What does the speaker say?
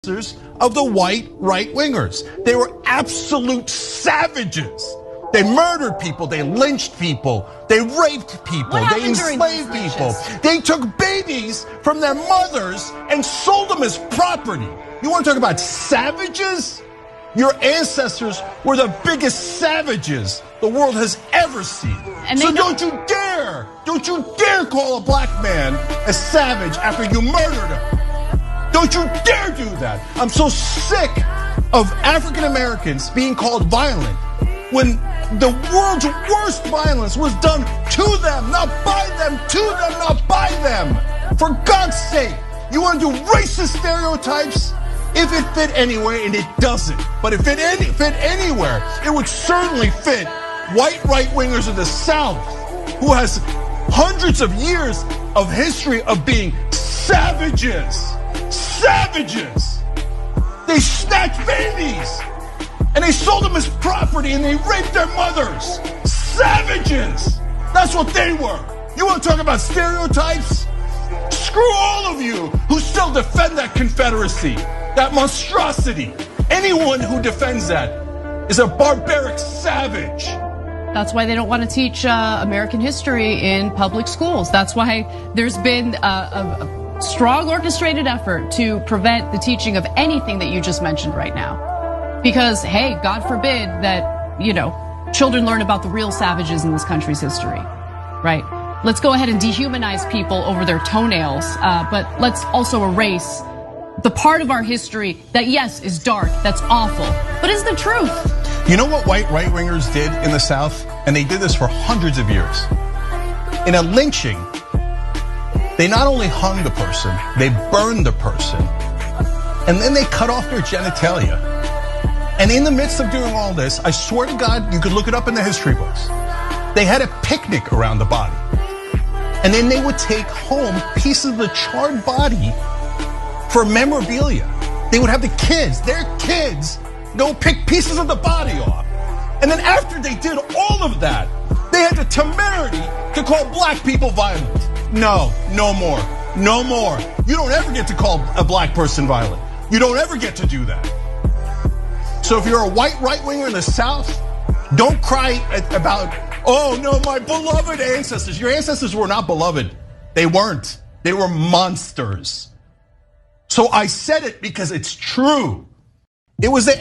of the white right-wingers. They were absolute savages. They murdered people, they lynched people, they raped people, they enslaved people. They took babies from their mothers and sold them as property. You want to talk about savages? Your ancestors were the biggest savages the world has ever seen. So don't you dare call a black man a savage after you murdered him. Don't you dare do that. I'm so sick of African Americans being called violent when the world's worst violence was done to them, not by them, to them, not by them. For God's sake, you want to do racist stereotypes? If it fit anywhere, and it doesn't, but if it fit anywhere, it would certainly fit white right-wingers of the South, who has hundreds of years of history of being savages. Savages. They snatched babies and they sold them as property and they raped their mothers. Savages. That's what they were. You want to talk about stereotypes? Screw all of you who still defend that Confederacy, that monstrosity. Anyone who defends that is a barbaric savage. That's why they don't want to teach American history in public schools. That's why there's been a strong orchestrated effort to prevent the teaching of anything that you just mentioned right now. Because, hey, God forbid that, children learn about the real savages in this country's history, right? Let's go ahead and dehumanize people over their toenails, but let's also erase the part of our history that, yes, is dark, that's awful, but is the truth. You know what white right-wingers did in the South? And they did this for hundreds of years. In a lynching, they not only hung the person, they burned the person, and then they cut off their genitalia. And in the midst of doing all this, I swear to God, you could look it up in the history books, they had a picnic around the body. And then they would take home pieces of the charred body for memorabilia. They would have the kids, their kids, go pick pieces of the body off. And then after they did all of that, they had the temerity to call black people violent. No, no more, no more. You don't ever get to call a black person violent. You don't ever get to do that. So if you're a white right-winger in the South, don't cry about, oh no, my beloved ancestors. Your ancestors were not beloved. They weren't. They were monsters. So I said it because it's true. It was the